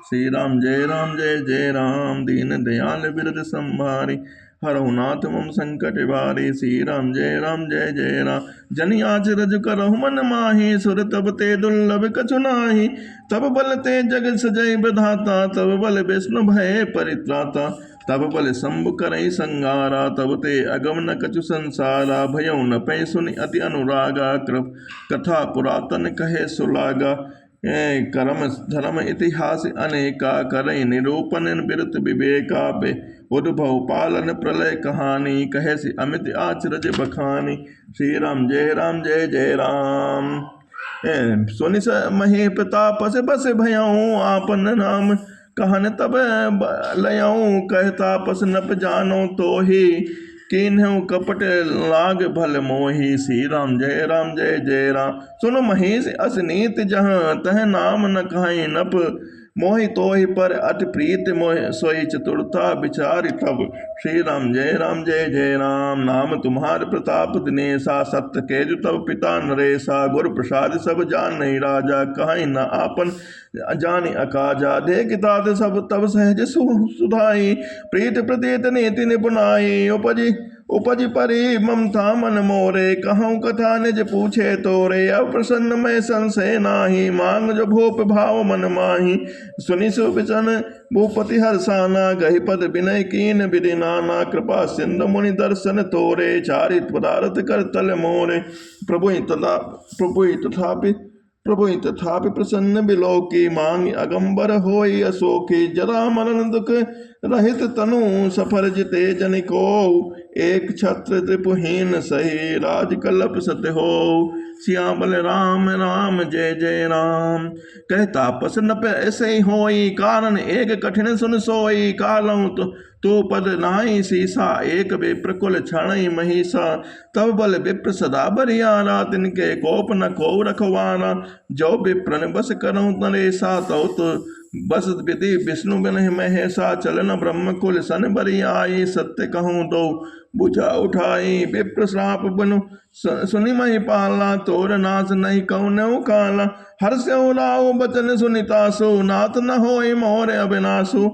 श्री राम जय राम दीन दयाल बिरद संभारी हरहु नाथ मम संकट भारी। श्री राम जय राम जनि आच रज करहु मन माही सुर तब ते दुर्लभ कछु नाही। तब बल ते जग सजय विधाता तब बल विष्णु भय परित्राता। तब बल शंभु करई संगारा तब ते अगम न कछु संसारा। भयउ न पै सुनि अति अनुरागा कृप कथा पुरातन कहे सुलागा। कर्म धर्म इतिहास अनेका करई निरूपण बिरत विवेका पे उद्भव पालन प्रलय कहानी कहे से अमित आचरज बखानी। श्री राम जय राम सुनि महे प्रताप बस भयऊ आपन नाम कहन तब लयऊ कहता पस नप जानो तो ही किन्हु कपट लाग भल मोही। श्री राम जय राम सुनो महेश असनीत जहाँ तह नाम न कहाई नप मोहि तोहि पर अति प्रीत मोह सोई चतुरता विचार तब। श्री राम जय राम नाम तुम्हार प्रताप दिनेशा सत्य केजु तब पिता नरेशा। गुरु प्रसाद सब जान नहीं राजा कहाई न आपन जानी अकाजा। देख तात सब तब सहज सुधाई प्रीत प्रतीत नीति निपुनाई। उपजी परी ममता मन मोरे कहूँ कथा निज पूछे तोरे। अब प्रसन्न में संशय नाही मांग जो भूप भाव मन माही। सुनि सुबिचन भूपति हर्षाना गहि पद विनय कीन विधि नाना। कृपा सिंधु मुनि दर्शन तोरे चारित पदार्थ कर तल मोरे। प्रभु तथापि प्रसन्न बिलोकी मांग अगंबर होई अशोकी। जरा मरण दुख रहित तनु सफर जिते जनिको। एक छत्र त्रिपुहीन सही राज कल्प सत्य हो। सियाबल राम जय राम कहता पस नप ऐसे होई। कारण एक कठिन सुन सोई कालऊ तो पद नाई सीसा। एक विप्र कुल क्षण महिषा तब बल विप्र सदा बरियारा। तिनके कोप न को रखवारा जो विप्रन बस करऊँ नरेसा। तो बस विधि विष्णु बिन महेशा चलन ब्रह्म कुल सन बरी आई। सत्य कहूँ तो बुझा उठाई विप्र श्राप बनु सुनि मही पाला। तोर नाश नहीं कौन काला हर्ष राव बचन सुनितासु। नाथ न होई मोर अविनाशु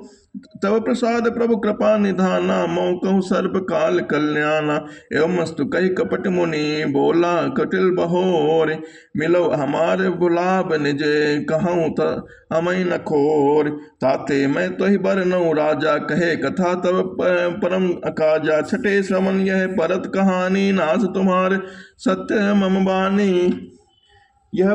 तब प्रसाद प्रभु कृपा निधाना। मऊ कहूँ सर्व काल कल्याणा एवं मस्तु कही कपट मुनि बोला कटिल बहोर। मिलो हमारे बुलाब निज कहूँ अमय न खोर। ताते मैं तो ही बर नौ राजा कहे कथा तब परम अकाजा। छठे श्रवण यह परत कहानी नाथ तुम्हारे सत्य मम बानी। यह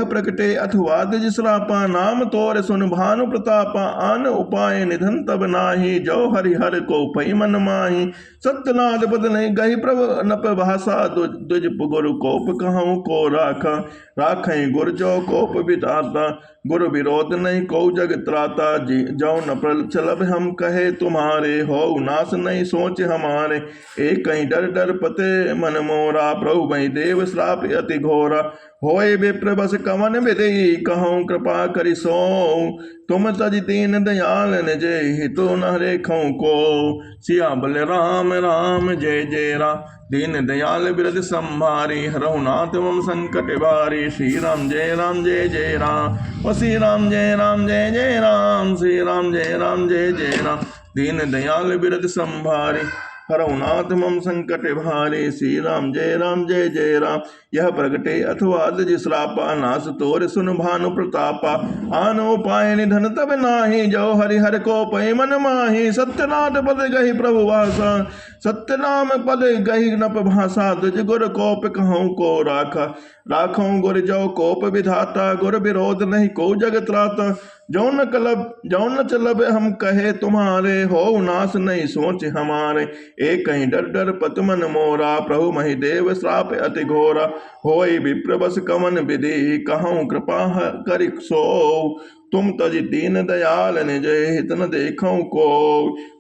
प्रगटे अथवा द्विज श्रापा नाम तोर सुन भानु प्रतापा। आन उपाय निधन तब नाही जो हरिहर को पै मन माही। सत्यनाथ पद नहीं गही प्रभु नप भाषा द्विज गुरु कोप कहूँ को राखें गुर जो कोप विधाता। गुरु विरोध नहीं को जग त्राता जो न प्रचलब हम कहे तुम्हारे। हो नाश नहीं सोच हमारे एक कहीं डर पते मन मोरा। प्रभु मई देव श्राप अति घोरा होए विप्र बस कवन विधि कहूँ कृपा करि सो। तुम तज दीन दयाल निज हितो न रेखों को। सियाबल राम जय राम दीन दयाल बिरद संभारी। हरहु नाथ मम संकट भारी। श्री राम जय राम ओ श्री राम जय राम श्री राम जय राम दीन दयाल बिरद संभारी। हरहु नाथ मम संकट भारी। श्री राम जय राम यह प्रगटे अथवा द्विज श्रापा। नास तोर सुन भानु प्रतापा। आनो पाए निधन तब नाही जो हरिहर को पै मन माही। सत्यनाथ पद गही प्रभु भाषा सत्यनाम पद गही नप भाषा। द्विज गुर कोप कहूँ को राखों गुर जो कोप विधाता। गुर विरोध नहीं को जग त्राता। जो न चलब हम कहे तुम्हारे। हो नाश नहीं सोच हमारे एक कहीं डर पत मन मोरा। प्रभु मही देव श्राप अति घोरा होई विप्र बस कवन विधि कहूँ कृपा करि सो। तुम तज दीन दयाल निज हित न देखो को।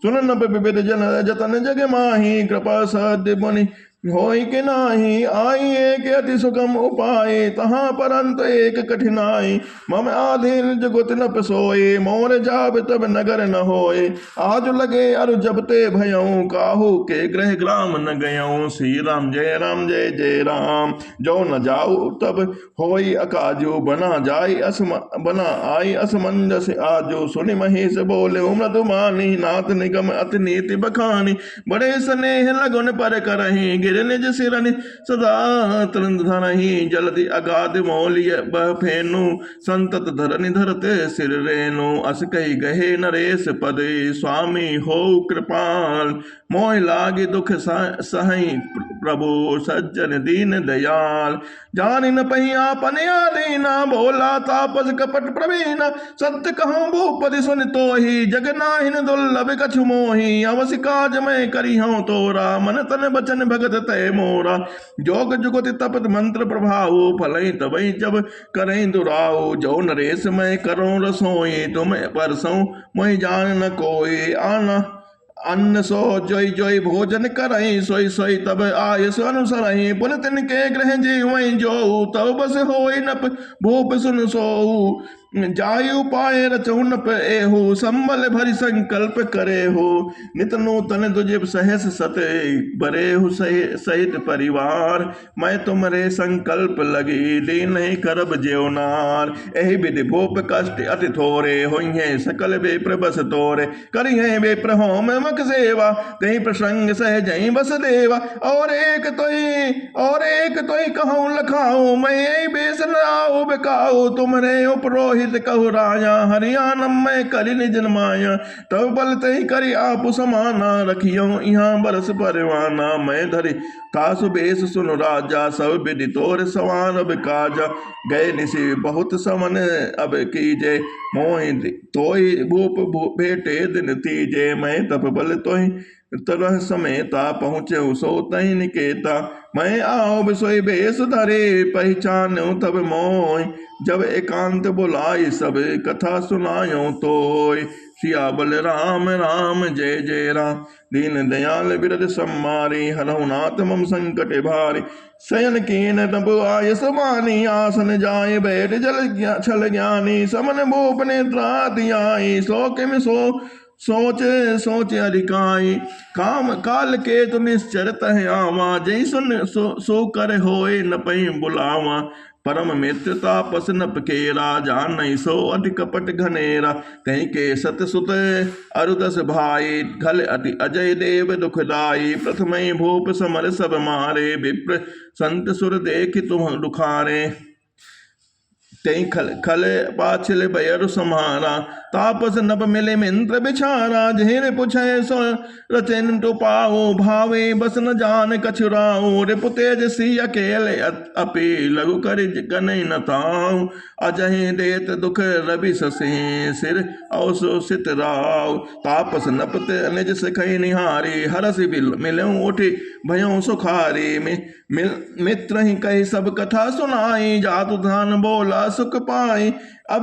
सुन नप विविध जन जतन जग माही कृपा सद्य मुनि होई के नाही आई एक अति सुगम उपाय, तहाँ परंत एक कठिनाई। मम आधीन जुगुत न सोए, मोर जाब तब नगर न होए। आज लगे अरु जब ते भयऊँ, काहू के ग्रह ग्राम न गयऊँ। श्री राम जय जय राम। जो न जाऊ तब होई अकाजू, बना आई असमंजस आजो। सुनि महेश बोले मृदु मानी, नाथ निगम अति नीति बखानी। बड़े स्नेह लगन पर करही, गिर निज सिरनि सदा तरंग धरही। जल्दी अगाध मौलिय बह फेनु, संतत धरनि धरते सिर रेनु। अस कही गहे नरेश पदे, स्वामी हो कृपाल। मोह लागे दुख सही प्रभु, सज्जन दीन दयाल। जान न पही आपने आदीना, बोला तापस कपट प्रवीण। सत्य कहूँ भूपति सुन तोहि, जग नाहिन दुर्लभ कछु मोहि। अवसि काज मैं करी हूँ तोरा, मन तन बचन भगत तय मोरा। जोग जुगति तपत मंत्र प्रभाव, फलई तबई जब करें दुराऊ। जो नरेश मैं करूँ रसोई, तुम परसों मोहि जान न कोई। आना अन्न सो जोई जोई भोजन करई, सोई सोई तब आयस अनुसरई। पुन तिनके ग्रह जीवई जो, तब बस होई नप भूप सुन सोऊ। जायु पाए रचऊ नप एहु, संबल भरि संकल्प करे हो। नित नूतन दुजिब सहस सते, बरेहु सहित परिवार। मैं तुमरे संकल्प लगी, दीन करब जेवनार। एहि विधि भूप कष्ट अति थोरे, होइहे सकल बेप्र बस तोरे। करिहे बेप्र होम मक सेवा, कहीं प्रसंग सहजई बस देवा। और एक तोई कहूँ लखाऊं, मैं बेस नाऊ बेकाऊ। तुमरे उपरोहित कहु राया, हरियाणम में करि निज माया। तब बल तही करि आप समाना, रखियो यहाँ बरस परवाना। मैं धरि तासु बेस सुन राजा, सब विधि तोर सवार अब काजा। गए निशि बहुत समन अब कीजे, मोहि तोय भूप भेटे दिन तीजे। मैं तप बल तोहि तरह समेता, पहुँचे सो तहि निकेता। मैं आओ बिसोई बेस धरे, पहचानो तब मोय। जब एकांत बुलाई सब, कथा सुनायो तोय। सियाबल राम राम जय जय राम। दीन दयाल बिरद सम्मारी, हरहु नाथ मम संकट भारी। शयन कीन तब आय समानी, आसन जाय बैठ छल ज्ञानी। समन भूप नेत्राति आई, सो किम सोच सोच अधिकाई। काम काल के तु निश्चर तह आवा, जय सुन सो कर होए न पई बुलावा। परम मित्र तापस नप केरा, जान नहीं सो अति कपट घनेरा। कहीं के सत सुत अरुदस भाई, खल अति अजय देव दुखदाई। प्रथम भूप समर सब मारे, विप्र संत सुर देख तुम दुखारे। तई खल पाछल बयर समारा, तापस नप मिले मिंत्र बिछारा। झेर पुछे सो रचन तो पाओ, भावे बस न जान कछुराओ। रिपु तेज सी अकेले अपी, लघु कर कनई न ताऊ। अजहि देत दुख रवि ससे, सिर अवसोषित राव। तापस नपत निज सिखई निहारी, हरस मिलऊँ उठी भयों सुखारी। मित्र ही कही सब कथा सुनाई, जातु धान बोला सुख पाई। अब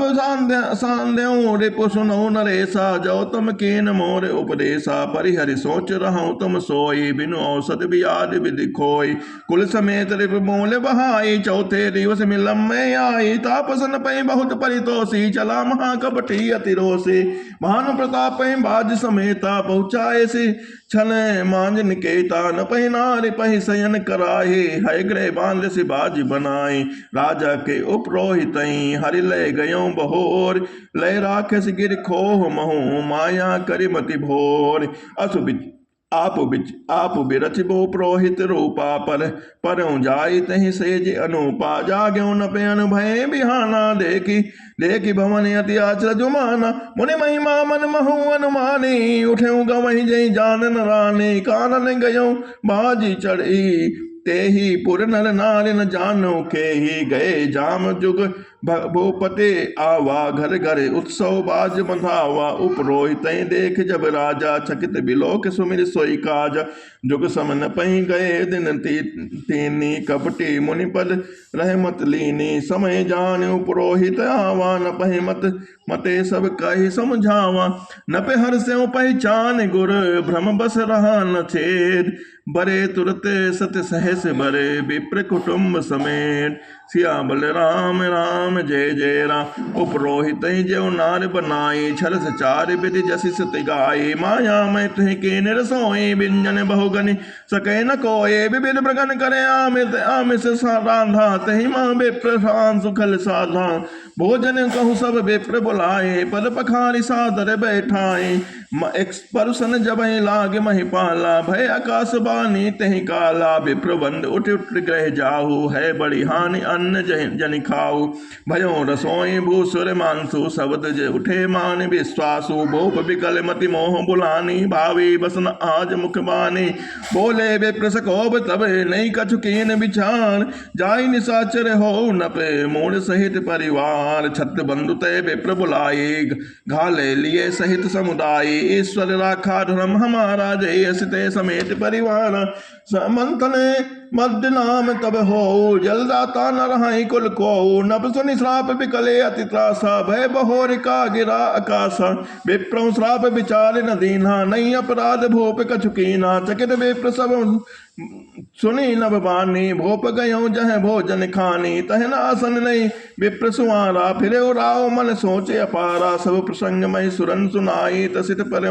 सांध्यों रिपु सुनो नरेसा, जो तुम कीन मोर उपदेशा। परिहरि सोच रहूं तुम सोई, बिनु औषध बियाद विधि खोई। कुल समेत रिपु मोल बहाई, चौथे दिवस मिलम में आई। तापस न पई बहुत परितोषी, चला महाकपटी अति रोषी। भानु प्रताप बाज समेता, पहुँचाए सी छन मांज निकेता। न पही नारी पही शयन कराही, है ग्रह बांध से बाज बनाई। राजा के उपरोहित हरि लय गयो बहोर, लय राक्षस गिर खोह महु, माया करिमति भोर। असुबिच आप बिरच बो पुरोहित रूपा, पर जाई तहि सेज अनुपा। जाग्यो न पे अनुभय बिहाना, देखी भवन अति आचर जुमाना। मुनि महिमा मन महु अनुमानी, उठे गवही जय जानन रानी। कानन गयो बाजी चढ़ी, ते ही पुर नर नारी न जानो के ही। गए जाम जुग भूपते आवा घर घर उत्सव बाज बंधावा। उपरोहित देख जब राजा चकित बिलोक सुमिर सोई काज। जुग समन पही गए दिन तीनी कपटी मुनिपद रहमत लीनी। समय जान उपरोहित आवा न पही मते सब कही समझावा। न पे हर से पहचान गुर भ्रम बस रहा न छेद। बरे तुरत सत सहस बरे विप्र कुटुंब समेत। सियाबल राम राम जय जय राम। उपरोहित जो नार बनाई छल चार विधि जसि सत गाये। माया मैं तुह के निरसोई व्यंजन बहुगनि सके न कोये। विविध प्रगन करे आमित आमिष राधा तहि माँ विप्र सुखल साधा। भोजन कहु सब विप्र बुलाए पद पखारी सादर बैठाए। परुसन जब लागे महिपाला भय आकाश बानी तहि काला। विप्र बंद उठ उठ ग्रह जाहु है बड़ी हानि अन्न जनि खाऊ। भयो रसोई भूसुर मांसु शब्द उठे मान विश्वासु। भोप विकल मति मोह बुलानी भावी बसन आज मुख बानी। बोले विप्र सकोब तब नहीं कछु कीन विचार। जाई निशाचर हो नपे मूड सहित परिवार। छत्र बंधु तय विप्र बुलाए घाले लिए सहित समुदाय। ईश्वर राखा धर्म हमारा जय असते समेत परिवार। मंथने मध्य नाम तब हो जलदाता न रहाई कुल को। नभ सुनि श्राप विकले अति त्रासा भय बहोर का गिरा आकाशा। विप्र श्राप विचार न दीना नहीं अपराध भूप कछु कीना। चकित विप्र सब सुनी नभ बानी भोप गयो जह भोजन खानी। तह आसन नहीं विप्र सुवारा फिर राव मन सोचे अपारा। सब प्रसंग मई सुरन सुनाई तसित पर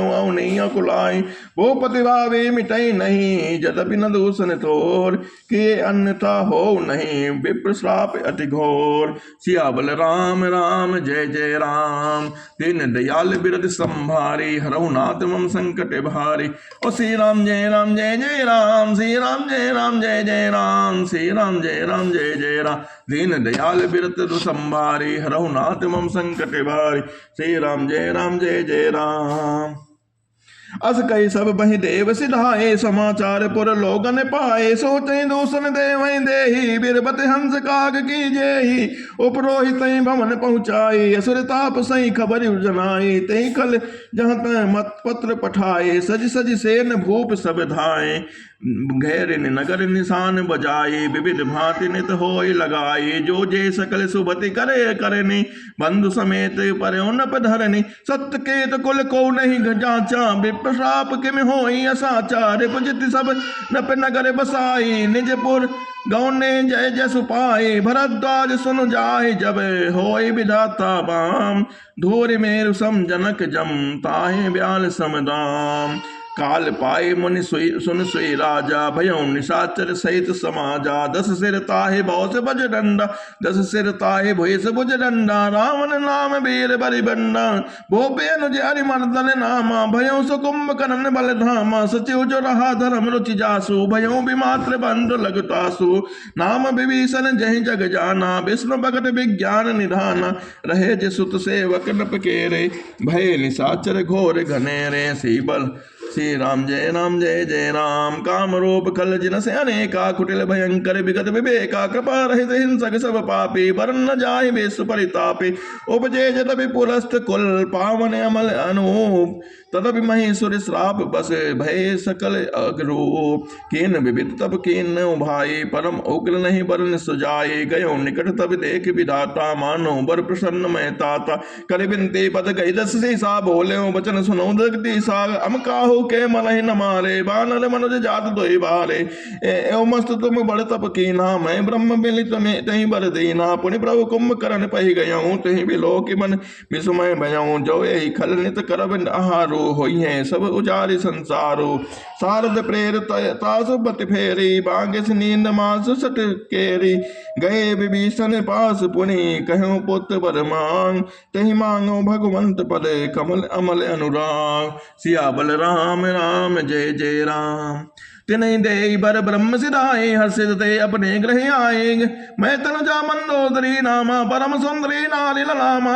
कुलाई। भूपति भावे मिटई नहीं जदपि न दूषण तोर। कि अन्यथा हो नहीं विप्र श्राप अति घोर। सियाबल राम राम जय जय राम। दीन दयाल बिरद संभारी हरहु नाथ मम संकट भारी। ओ श्री राम जय जय राम। श्री राम जय जय राम। श्री राम जय जय राम। दीन दयाल बिरद संभारी हरहु नाथ मम संकट भारी। श्री राम जय जय राम। अस कई सब बहि देव सिधाए समाचार पुर लोगन पाए। सोते दूषण देव देही बिरबत हंस काग की जेही। उपरोहित भवन पहुँचाई असुर ताप सही खबर जनाई। तही कल जहाँ तह मत पत्र पठाए सज सज सेन भूप सब धाए। घेर नगर निशान बजाई विविध भांति नित होय लगाई। जो जे सकल सुबति करे करनी बंधु समेत पर नप धरनी। सत्य केत कुल को नहीं जाचा विप्र श्राप किम होई असाचार। पुजित सब नप नगर बसाई निजपुर गौने जय जसु पाए। भरद्वाज सुन जाहि जब होय विधाता बाम। धूरि मेरु सम जनक जम ताहि ब्याल समदाम। काल पाए मुनि सुन सोई राजा भयो निशाचर सहित समाजा। 10 सिर ताहे बहुस बज डंडा 10 सिर ताहे भुज भुज डंडा। रावण नाम वीर बरि बंडा भोपे अनुज हरि मर्दन नामा। भयो सुकुंभ करन बल धामा सचिव जो रहा धर्म रुचि जासु। भयो विमात्र बंधु लगतासु नाम विभीषण जहि जग जाना। विष्णु भगत विज्ञान निधाना रहे जसुत सेवक नप केरे। भय निशाचर घोर घनेरे सीबल। श्री राम जय जय राम। काम रूप खल जिन से अनेका कुटिल भयंकर विगत विवेका। कृपा रहित हिंसक सब पापी वरन न जाहि विश्व परितापी। उपजे जदपि पुरस्त कुल पावन अमल अनूप। तदपि महीसुर श्राप बस भय सकल अग्रूप। कीन विविध तब कीन भाई परम उग्र नहीं बरन सुजाए। गयो निकट तब देख विधाता मानो बर प्रसन्न मैं ताता। कर बिनती पद गई 10 सा बोले वचन सुनो दगती साग। अमकाहु के मलहि न मारे बानर मनुज जात दोई बारे। एवं मस्त तुम बड़ तप कीना मैं ब्रह्म मिलित में तही बर दीना। पुनि प्रभु कुंभ करण पही गयऊँ तही बिलोक मन विस्मय भयऊँ। जो यही खल नित करब आहारो होई है सब उजारि संसारो। शारद प्रेर तासु बत फेरी बागेस नींद मासु सट केरी। गए विभीषण पास पुनि कहूँ पुत्र बर मांग। तही मांगो भगवंत पद कमल अमल अनुराग। सियाबल राम जय जय राम। तिन्हि देई बर ब्रह्म सिधाए, हर्षित ते अपने ग्रह आए। मैं तनुजा मंदोदरी नामा, परम सुंदरी नारी लामा,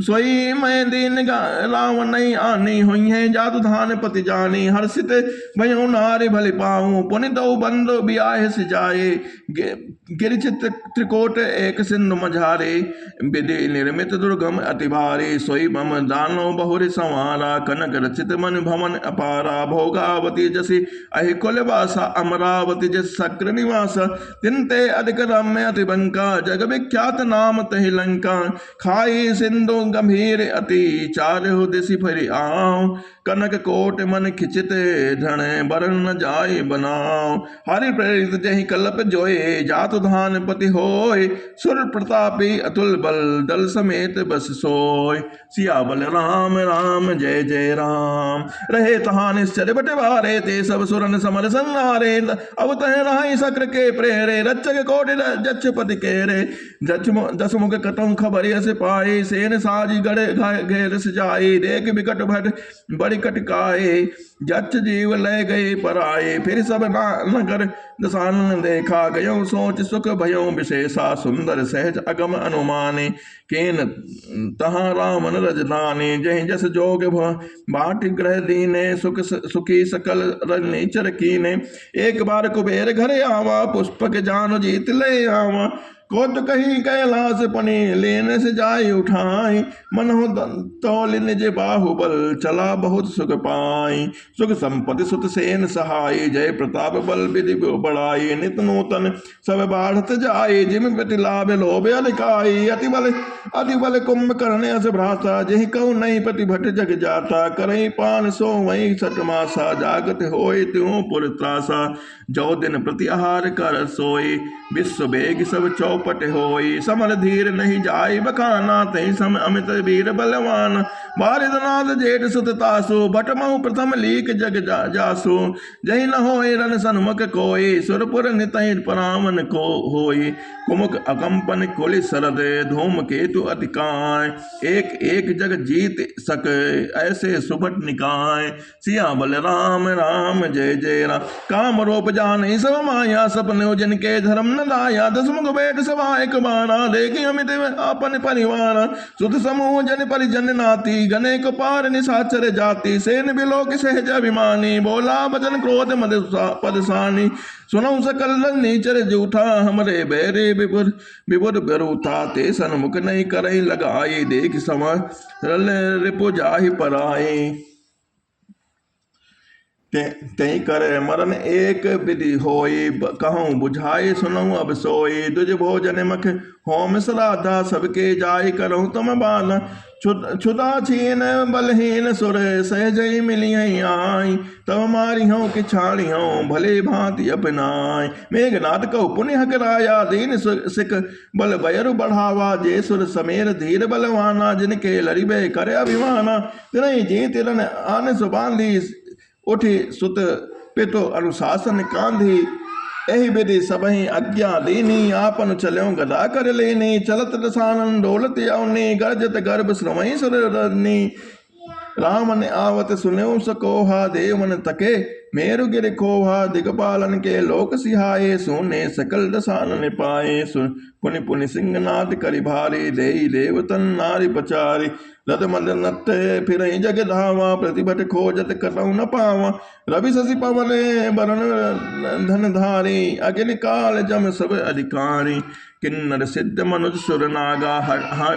सोई मैं दीन राम नहीं आनी, हुई है जादू धान पति जानी। हर्षित भयो नारी भले पाऊं, पुनित बंधु ब्याह सिजाए। गिरिचित त्रिकोट एक सिंधु मझारे, विधि निर्मित दुर्गम अति भारी। सोई मम दानो बहुरी संवारा, कनक रचित मन भवन अपारा। भोगावती जसी अहि कुल वासा, अमरावती जस सक्र निवास। तिनते अधिक रम्य अति बंका, जग विख्यात नाम तहि लंका। खाई सिंधु गंभीर अति, चारहु दिशि फरि आओ। कनक कोट मन खिचित, धन बरन न जाय बनाओ। हरि प्रेरित जहि कल्प जोए, जातु धान पति होय। सुर प्रतापी अतुल बल, दल समेत बस सोय। सियाबल राम राम जय जय राम, रहे तहाँ निश्चर बटवारे। ते सब सुरन समर संहारे, अब तह रहाई सक्र के प्रेरे। रक्षक कोटि जच्छ पति केरे, दस मुख कतम खबर यस पाए। सेन साजी गढ़ घेर सजाए, देख बिकट भट बड़ी कटकाए। जच्छ जीव ले गए पराए, फिर सब नगर दसानन देखा। गयो सोच सुख भयो विशेषा, सुंदर सहज अगम अनुमाने। केन तहाँ रामन रजदाने, जहि जस जोग बाट ग्रह दीने। सुखी सकल रजनीचर कीने, एक बार कुबेर घर आवा। पुष्पक जान जीत ले आवा, कोट कहीं कैलाश पने। लेने से जाय उठाई, मन हो तौल निज बाहुबल। चला बहुत सुख पाई, सुख संपत्ति सुत सेन सहाय। जय प्रताप बल विधि बढ़ाई, नित नूतन सब बाढ़त जाए। जिम प्रति लाभ लोभ अधिकाई, अति बल कुंभ करने अस भ्राता। जहि कहु नहीं पति भट जग जाता, करई पान सो वही सट मासा। जागत होय त्यों पुर त्रासा, जो दिन प्रति आहार कर सोई। विश्व बेग सब चौपट होई, समर धीर नहीं जाय बखाना। तहि सम अमित वीर बलवान, बारिदनाथ जेठ सुत तासु। भट महु प्रथम लीक जग जासु, जहि न होय रन सन्मुख कोई। सुरपुर नितहि परामन को होई, कुमुक अकंपन कुलि सरद। धूम केतु अतिकाय, एक एक जग जीत सक। ऐसे सुभट निकाय, सिया बल राम राम जय जय राम। काम रूप जान सब माया, सपने जिनके धर्म न दाया। दस मुख बैठ सभा एक बारा, देखी अमित अपन परिवार। सुत समूह जन परिजन नाती, गने को पार निशाचर जाति। सेन बिलोक सहज अभिमानी, बोला बचन क्रोध मद पदसानी। सुनऊ सकल नीचर जूठा, हमरे बैरे विपुर बरूथा। ते सन्मुख नहीं करई लगाई, देख समर रिपु जाहि पराई। तई करे मरण एक विधि होई, कहूँ बुझाए सुनऊँ अब सोई। दुज भोजन मख होम श्राद्धा, सबके जाय करऊँ तुम बाला। क्षुदा छीन बलहीन सुर, सहजई मिलियई आई। तब मारियों कि छाड़ियों, भले भांति अपनाय। मेघनाथ कहु पुण्य कराया, दीन सिख बल बयरु बढ़ावा। जे सुर समेर धीर बलवाना, जिनके लड़िबे करे अभिमाना। तिनहि जी तिरन आन सुबांधी, उठी सुत पितु अनुशासन कांधी। एहि विधि सबहि आज्ञा दीनी, आपन चल्यों गदा कर लेनी। चलत दसानन डोलत अवनी, गर्जत गर्भ श्रवई सुर रजनी। राम ने आवत सुन्यो सकोहा, देवन तके मेरु गिर खोहा। दिगपालन के लोक सिहाए, सोने सकल दसानन पाए। पुनि पुनि सिंहनाद करि भारी, देई देवतन नारी पचारी। रथ मद नत्थे फिर जग धावा, प्रतिभट खोजत कतहु न पावा। रवि शशि पवने बरन धन धारी, अगिन काल जम सब अधिकारी। किन्नर सिद्ध मनुज सुर नागा,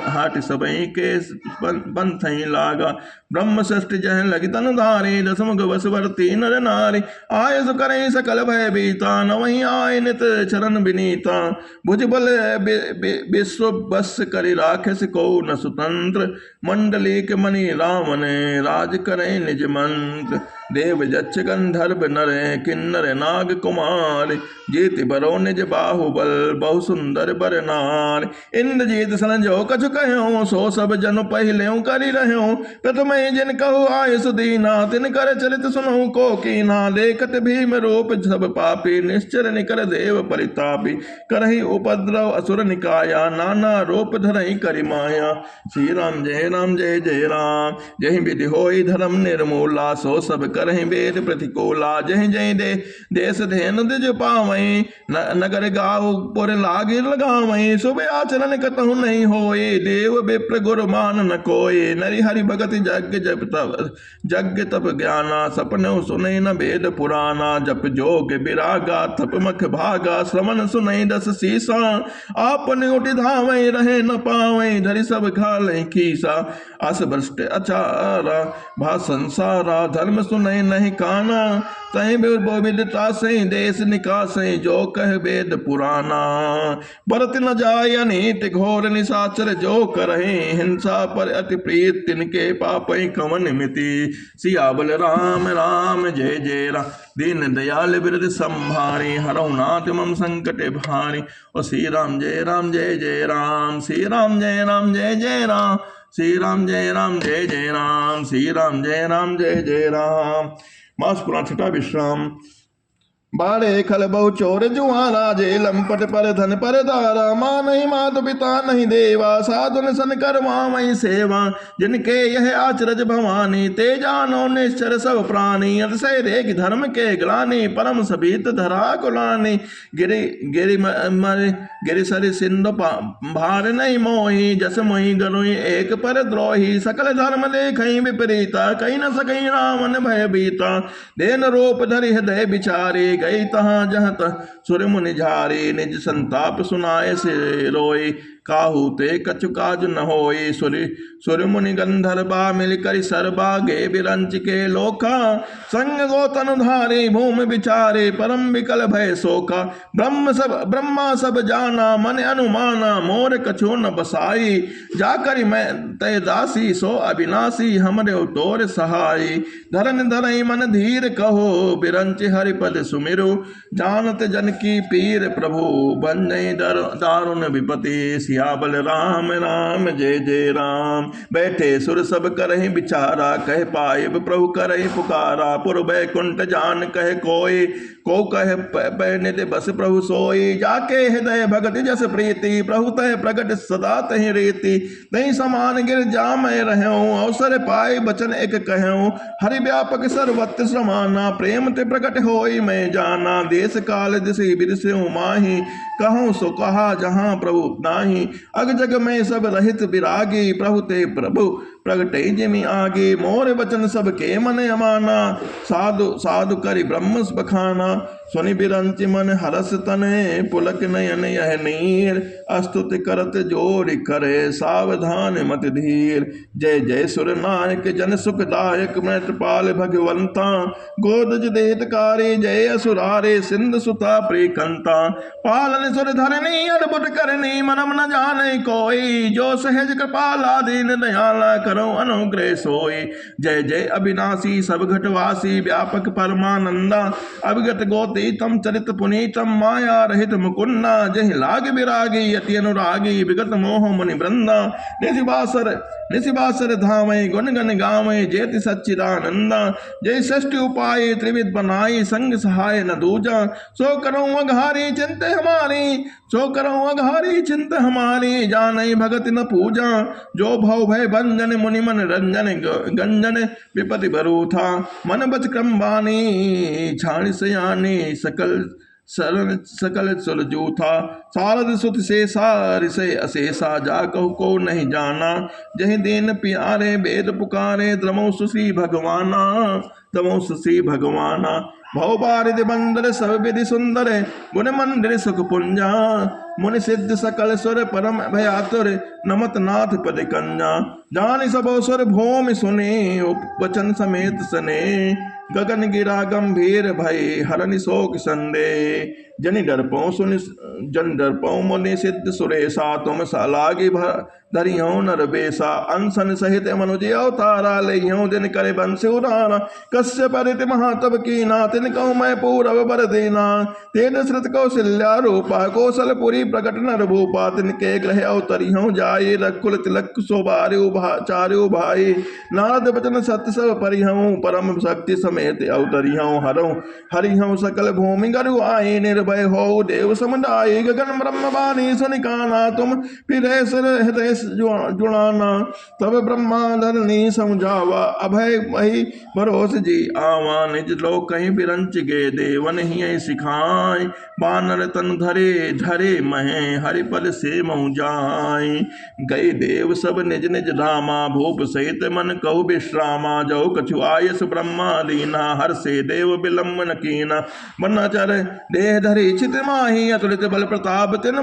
हाट सबई के पंथई लागा। ब्रह्म षष्ठ जह लगी तन धारी, दसमुख वसवर्ती नर नारी। आय सु करे सकल भय बीता, न वही आय नित चरण विनीता। भुज बल विश्व बस करि राखस को न स्वतंत्र। मंडलीक मणि राम ने राज करे निज मंत्र। देव जच्छ गंधर्व नर, किन्नर नाग कुमार। जीत बरो निज बाहुबल, बहु सुंदर बर नार। इंद्रजीत सन जो कछु कहो, सो सब जनु पहले करि रहो। प्रथम जिन कहु आय सुदीना, तिन कर चरित सुनहु को कीना। देखत भीम रूप सब पापी, निश्चर निकर देव परितापी। करहि उपद्रव असुर निकाया, नाना रूप धरहि करि माया। श्री राम जय जय राम। जहि विधि होई धर्म निर्मूला, सो सब करहि वेद प्रतिकूला जय जय दे देश धेनु दिज पावै नगर गाँव पुर लागे लगावै शुभ आचरण कतहु नहीं होए देव विप्र गुरु मान न कोय नरि हरि भगत जग तप ज्ञाना सपन सुनै न वेद पुराना जप जोग विरागा तप मख भागा श्रवण सुनै दस सीसा आपन उठि धावै रहे न पावै धरि सब खालै खीसा अस भ्रष्ट अचारा भा संसारा धर्म सुनै नहीं काना तहि विदिता से देश निकासे जो कह वेद पुराना बरत न जाय अनीति घोर निशाचर जो करहे हिंसा पर अति प्रीत तिनके पापै कवन मिति सियाबल राम राम जय जय राम दीन दयाल बिरद संभारी हरौ नाथ मम संकट भारी और श्री राम जय जय राम श्री राम जय जय राम श्री राम जय जय राम श्री राम जय राम। मास पुराण छठा विश्राम। बाड़े खल बहु चोर जुआरा जे लंपट पर धन पर दारा माँ नहीं मात पिता नहीं देवा साधुन सन करवा मई सेवा जिनके यह आचरज भवानी ते जानो निश्चर सब प्राणी अतिशय रेख धर्म के ग्लानी परम सभीत धरा कुलानी गिरि गिरि गिरि सरि सिंधु भार नहीं मोही जस मोही गनुई एक पर द्रोही सकल धर्म देखई विपरीता कहीं न सकई रावण भय बीता देन रूप धरि हृदय विचारे गई तहाँ जहाँ सुर मुनि झारे निज संताप सुनाए से रोए काहू ते कछु काज न होए सुर मुनि गंधर्वा मिल कर सरबागे बिरंच के लोका संग गोतन धारे भूमि विचारे परम विकल भय शोका ब्रह्मा सब जाना मन अनुमाना मोर कछु न बसाई जाकर मैं तय दासी सो अविनाशी हमरे तोर सहाय धरन धरई मन धीर कहो बिरंच हरिपद सुमिरु जानत जन की पीर प्रभु बंजय दारुण विपति सियाबल राम राम जय जय राम। बैठे सुर सब करहि विचारा कह पाए प्रभु करहि पुकारा पुर बैकुंठ जान कह कोई को कह नित बस प्रभु सोई जाके हृदय भगति जस प्रीति प्रभु तह प्रगट सदा तहि रीति नहीं समान गिर जाम रहूं अवसर पाए बचन एक कहूं हरि व्यापक सर्वत्र समाना प्रेम ते प्रकट होई मैं जाना देश काल दिशि बिरसे माही कहूँ सो कहा जहाँ प्रभु नाही अग जग में सब रहित विरागी प्रभु ते प्रभु प्रगटे जिमि आगे मोर वचन सब के मन अमाना साधु साधु करि ब्रह्म बखाना सुनि बिरंचि मन हरस तने पुलक नयन यह नीर अस्तुति करत जोड़ करे सावधान मत धीर जय जय सुर नायक जन सुखदायक मृतपाल भगवंता गोदज देहतकारी जय असुरारे सिंधु सुता प्रियकंता पालन सुर धरनी अद्भुत करनी मनम न जाने कोई जो सहज कृपाला दीन दयाला करो अनुग्रह सोई जय जय अविनाशी सब घटवासी व्यापक परमानंदा अविगत गोती तम चरित पुनीतम माया रहित मुकुन्ना जहि लाग विरागी यति अनुरागी विगत मोह मुनि वृंदा निशिबासर धामय गुण गण गावय जेति सच्चिदानंदा जय षष्टि उपाय त्रिविध बनाई संग सहाय न दूजा सो करो अघारी चिंत हमारी सो करो अघारी चिंत हमारी जानई भगत न पूजा जो भव भय भंजन मुनि मन रंजन गंजन विपति बरू था मन बच क्रम बानी छाणी सयानी सकल शरण सकल सुरजू था सारद सुत से सारिसे अशेषा जा कहु को नहीं जाना जहि दिन प्यारे वेद पुकारे द्रमो सुश्री भगवाना तमो सुश्री भगवाना भव बारिद बंदर सब विधि सुंदर गुण मंदिर सुख पुंजा मुनि सिद्ध सकल सुर परम भयातुर नमत नाथ पद कंजा जानि सबो सुर भूमि सुने उपवचन समेत सने गगन गिरा गंभीर भय हरनि शोक संदे जनि डरपौ सुनि जन डरपौ मुनि सिद्ध सुरेशा तुम सालागी धरियों नर बेसा अनसन सहित मनुज अवतारा लइयों दिन करे बंस उड़ाना कश्य परित महातव कीना तिन कहूँ मैं पूरब बर देना ते दशरथ कौशल्या रूपा कौशलपुरी प्रकट नर भूपा तिनके ग्रह अवतरियों जाये रकुल तिलक चार्यो भाई नारद बचन सत्य सब परिहूँ परम शक्ति समेत अवतरियों हरऊ हरिहूँ सकल भूमि गरु आए निर्भय भय हो देव समुदाय, गगन ब्रह्म वाणी सनिकाना, तुम फिर हृदय जुड़ाना। तब ब्रह्मा धरनी समझावा, अभय वही भरोस जी आवा। निज लोक कहीं बिरंच गे देवन ही सिखाए, बानर तन धरे धरे महे हरिपद से महु जाए। गए देव सब निज निज धामा, भूप सहित मन कहु विश्रामा। जो कछु आयस ब्रह्मा दीना, हर से देव विलम्ब न कीना। बनचर देह धरि चित माही, अतुलित बल प्रताप तिन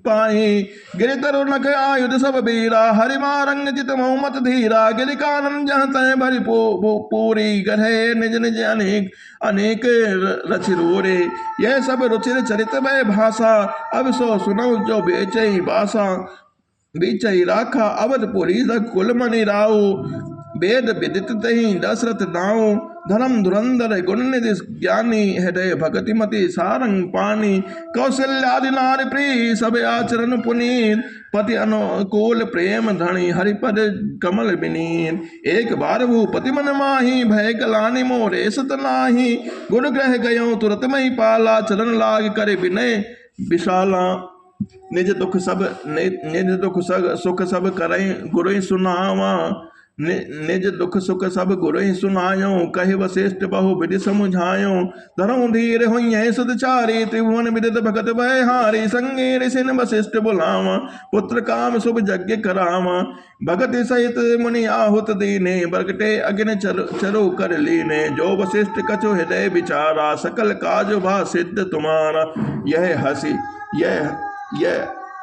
पाही। गिरि तरु नख आयुध सब बीरा, हरि मारंग जित महु मत धीरा। गिरि कानन जहाँ तय भरि पूरी, गढ़े निज निज अनेक अनेक रचिरोरे। यह सब रुचिर चरित भय भाषा, अब सो सुनौ जो बेचई बासा। बीचई राखा अवधपुरी कुल मनि राउ, वेद विदित तहि दशरथ नाउ। धर्म धुरंधर गुण निधि ज्ञानी, हृदय भगति मति सारंग पानी। कौशल्यादि नारि प्रिय सब आचरण पुनीत, पति अनुकूल प्रेम धनी हरिपद कमल विनीत। एक बार भूपति मन माही, भय गलानि मोरे सत नाही। गुण ग्रह गयो तुरत मही पाला, चरण लाग करे विनय विशाला। निज दुख सुख सब करई गुरु सुनावा, निज दुख सुख सब गुरु सुनायो। कहि वशिष्ठ बहु विधि समुझायो, धरऊ धीर होइए सदचारी। त्रिभुवन विदित भगत भय हारी, संगे ऋषिन वशिष्ठ बुलावा। पुत्र काम शुभ यज्ञ करावा, भगत सहित मुनि आहुत दीने। बरकटे अग्नि चरु कर लीने, जो वशिष्ठ कछु हृदय विचारा। सकल काज भा सिद्ध तुम्हारा, यह हसी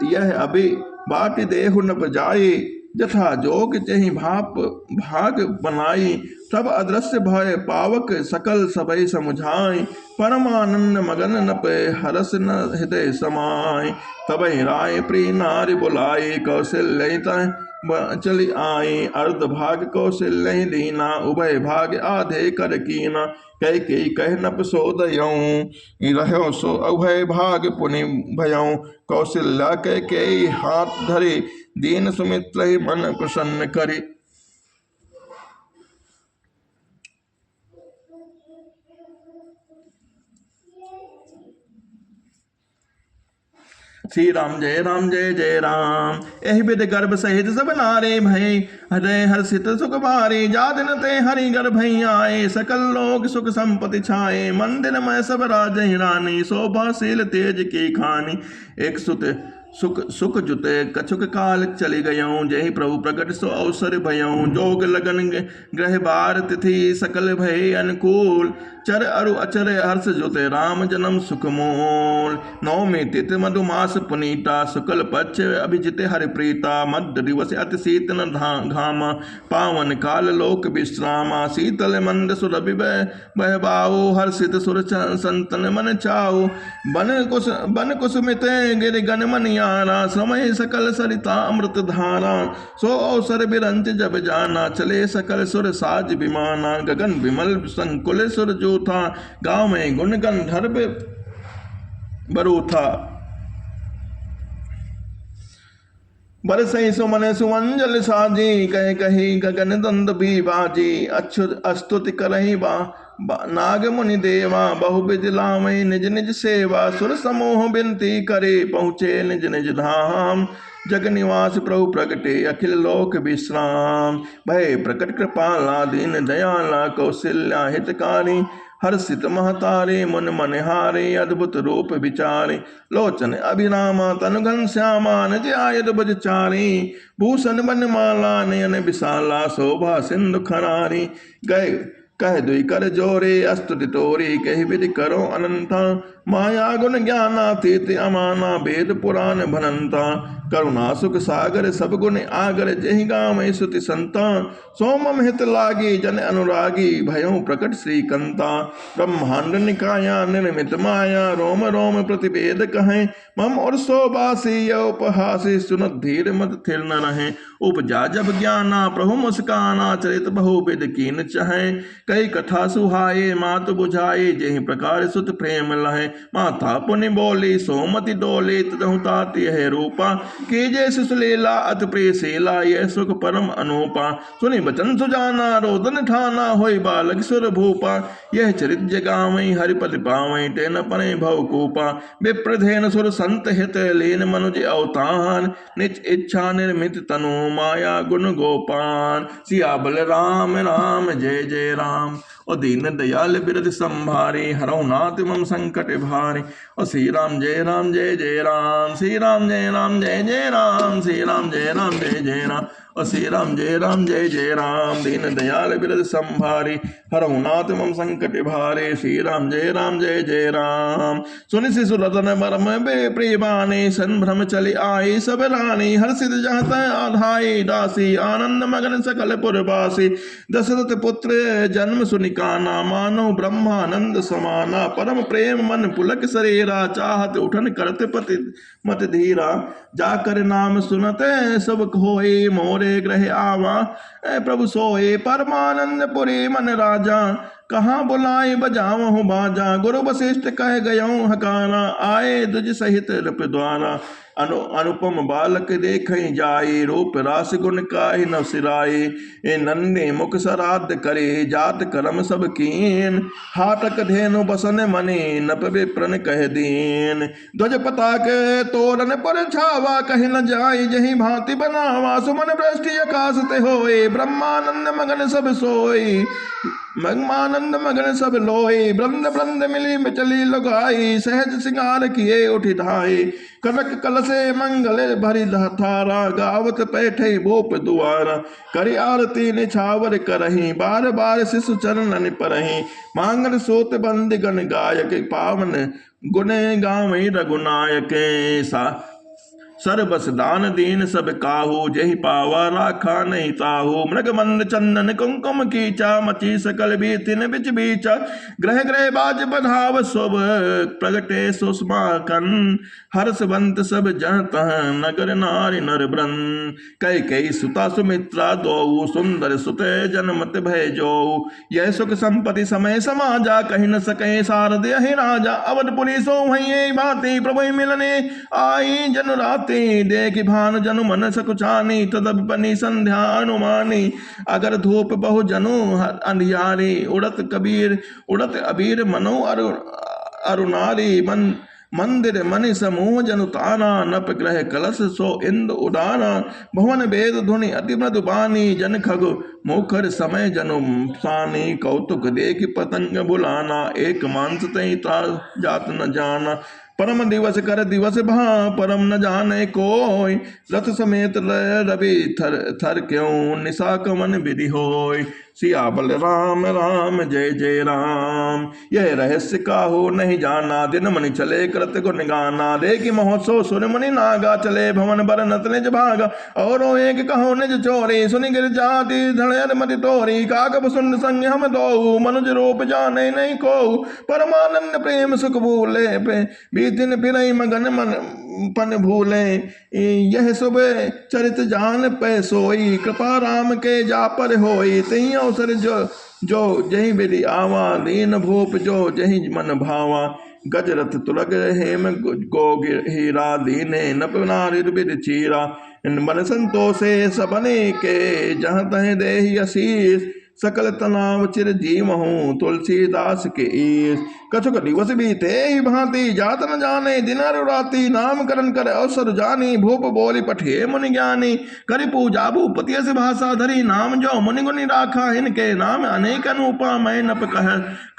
यह अभी बाट देहु न बजाई। जथा जोग चहि भाग बनाई, तब अदृश्य भय पावक सकल सबई समुझाई। परमानंद मगन न पे हरस न हृदय समाय। तबहि राय प्रिय नारि बुलाई, कौशल्य चली आई। अर्ध भाग कौशल्य दीना, उभय भाग आधे कर कीना। कह के कह नप सोदयऊं, रहो सो उभय भाग पुनि भयऊं। कौशल्या कह के हाथ धरे, दीन सुमित्र ही मन प्रसन्न करे। श्री राम जय जय राम। एहि विध गर्भ सहित सब नारे भय, हृदय हर्षित सुख भारे। जा दिन ते हरि गर्भ आए, सकल लोक सुख संपत्ति छाए। मंदिर में सब राजहि रानी, शोभाशील तेज की खानी। एक सुख जुते कछुक काल चली गयऊं, जय प्रभु प्रकट सो अवसर भयऊं। जोग लगन ग्रह बार तिथि, सकल भय अनुकूल। चर अरु अचर हर्ष जुते, राम जन्म सुख मोल। नवमी तिथि मधुमास पुनीता, शुक्ल पक्ष अभिजित हरि प्रीता। मध्य दिवस अति शीतन घामा, पावन काल लोक विश्रामा। शीतल मंद सुरभि बहबाऊ, हर्षित सुर संतन मन चाऊ। बन कुसुमित गिर गण मन यारा, समय सकल सरिता अमृत धारा। सो अवसर बिरंच जब जाना, चले सकल सुर साज विमाना। गगन विमल संकुल सुर था, गांव में गुण गंधर्व बरू था। बरसई सुमन सुमंजल साजी, कह कही गगन दंद भी बाजी। अच्युत अस्तुति करही नाग मुनि देवा, बहुविध लामई निज निज सेवा। सुर समूह बिनती करे, पहुँचे निज निज धाम। जग निवास प्रभु प्रगटे, अखिल लोक विश्राम। भय प्रकट कृपाला, दीन दयाला। कौशल्या हितकारी, हर्षित महतारे। मन मनहारे, अद्भुत रूप विचारे। लोचन अभिरामा, तनु घनश्यामा। निज आयुध भुज चारी, भूषण बनमाला। नयन विशाला, शोभा सिंधु खरारी। गए कह दुई कर जोरे, अस्तुति तोरी। कही विधि करो अनंता, माया गुण ज्ञानातीत अमाना। वेद पुराण भनंता, करुणा सुख सागर। सब गुण आगर, जहि गाम स्तुति संता। सोमम हित लागी, जन अनुरागी। भयों प्रकट श्रीकंता। ब्रह्मांड निकाया, निर्मित माया। रोम रोम प्रतिवेद कहें, मम और सोबासी। उपहासी, सुनत धीर मत थिर न रहे। उपजा जब ज्ञाना, प्रभु मुस्काना। चरित बहुविध कीन चहे, कई कथा सुहाए। मात बुझाए, जेहि प्रकार सुत प्रेम लहे। माता पुनि बोली, सोमति डोले। तदहु तात यह रूपा, कीजे सुलेला अति प्रिय सेला, यह सुख परम अनूपा। सुनि बचन सुजाना रोदन ठाना, होय बालक सुर भूपा। यह चरित्र गावई हरिपति पावई, तेन पने भव कूपा। विप्रधेन सुर संत हित, लीन मनुज अवतान। निज इच्छा निर्मित तनु, माया गुण गोपान। सियाबल राम राम जय जय राम। और दीन दयाल बिरद संभारे, हरौ नाथ मम संकट भारे। और श्री राम जय जय राम, श्री राम जय जय राम, श्री राम जय जय राम। और श्री राम जय जय राम। दीन दयाल बिरद संभारे, हरौ नाथ मम संकट भारे। श्री राम जय जय राम। सुनि शिशु रतन मरम बे प्रियबाने, संभ्रम चले आए सब रानी। हर्षित जहत आधाई दासी, आनंद मगन सकल पुरवासी। दशरथ पुत्र जन्म सुनिकाना, मानो ब्रह्मानंद समाना। परम प्रेम मन पुलक शरीरा, चाहत उठन करते पति मत धीरा। जाकर नाम सुनते सब होए, मोरे ग्रह आवा प्रभु सोए। परमानंद पुरी मन राजा, कहाँ बुलाए बजावहु बाजा। गुरु वशिष्ठ कह गयऊँ हकाना, आए दुज सहित रप द्वारा। अनुपम बालक देखई जाए, रूप रास गुण काहि न सिराए। ए नन्हे मुख सराध करे, जात कर्म सब कीन। हाटक धेनु बसन मने, नप विप्रन कह दीन। ध्वज पताक तोरण पर छावा, कहीं न जाय जही भांति बनावा। सुमन वृष्टि आकाश ते होए, ब्रह्मानंद मगन सब सोई। ब्रह्मानंद मगन सब लोए, ब्रंद ब्रंद मिली चली लुगाई। सहज सिंगार किए उठि धाये, कनक कलसे मंगल भरी धारा। गावत पैठे भूप दुआरा, करि आरती निछावर करही। बार बार शिशु चरणन परही, मांगन सोत बंद गण गायक। पावन गुण गावई रघुनायक, सा सरबस दान दीन सब काहू। जहि पावा राखा नहीं ताहू, मृग मंद चंदन कुंकुम कीचा। मची सकल बीतिन बिच बीचा, ग्रह ग्रह बाज बधाव शुभ। प्रगटे सुषमाकन, हर्षवंत सब जन तह। नगर नारी नर ब्रन, कई सुता सुमित्रा दो। सुंदर सुत जनमत भय जो, यह सुख संपत्ति समय समाजा। कहीं न सके सारद यही राजा। अवधपुरी सो वही भांति, प्रभु मिलने आई जन रात। देख भानु जनु मन सकुचानी, तदप बनी संध्या अनुमानी। अगर धूप बहु जनु अंधियारी, उड़त अबीर मनो अरुणारी। मंदिर मनि समूह जनु ताना, नप ग्रह कलश सो इंद उदाना। भवन वेद ध्वनि अति मृदुबानी, जन खग मुखर समय जनु सानी। कौतुक देख पतंग बुलाना, एक मांस तई जात न जाना। परम दिवस कर दिवस भा, परम न जाने कोय। रथ समेत रवि थर थर क्यों, निशा कमन विधि होय। सियाबल राम जय जय राम। यह रहस्य काहू नहीं जाना, दिन मनि चले कृत गुण गाना। देखि महोत्सव सुर मुनि नागा, चले भवन बर नत निज भागा। और एक कहो निज चोरी, सुनि गिर जाति धड़ मति तोरी। काकब सुन संग हम दो, मनुज रूप जाने नहीं को। परमानंद प्रेम सुख भूले, बीतिन फिरई मगन मन पन भूले। यह सुबह चरित जान पै सोई, कृपा राम के जा पर होई। तही अवसर जो जही विधि आवा, दीन भूप जो जही मन भावा। गजरथ तुलग हेम गो हीरा, दीने नप नारि बिद चीरा। मन संतोषे सबने के, जहाँ तह देहि आशीष। सकल तनाव चिर जीवहूँ, तुलसीदास के ईश। कछुक दिवस बीते ही भांति, जात न जाने दिन राति। नाम करण कर अवसर जानी, भूप बोली पठे मुनि ज्ञानी। करि पूजा भूपति से भाषा धरी, नाम जो मुनि गुनि राखा। इनके नाम अनेक अनुपा, मैं नप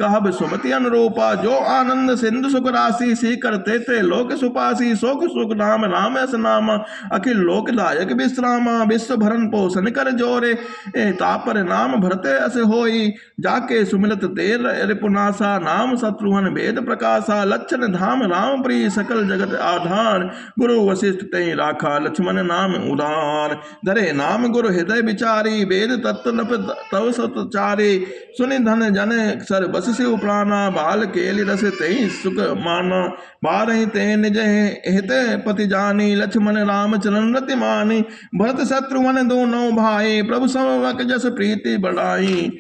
कहब सुमति अनुरूपा। जो आनंद सिंधु सुख राशि, सी करते थे लोक सुपासी। शोक सुख नाम राम अस नामा, अखिल लोकदायक विश्रामा। विश्व भरण पोषण कर जोरे, तापर नाम भरते अस होई। जाके सुमिलत तेर रिपुनासा, नाम शत्रुघ्न वेद प्रकाशा। लक्षण धाम राम प्रिय, सकल जगत आधार। गुरु वशिष्ठ तय राखा, लक्ष्मण नाम उदार। धरे नाम गुरु हृदय विचारी, वेद तत्व नप तव सतचारी। सुनि धन जन सर बस शिव प्राणा, बाल केलि रस तय सुख माना। बारहि ते निज हित पति जानी, लक्ष्मण राम चरण रति मानी। भरत शत्रुघ्न दोनों भाई, प्रभु समवक जस प्रीति बढ़ाई।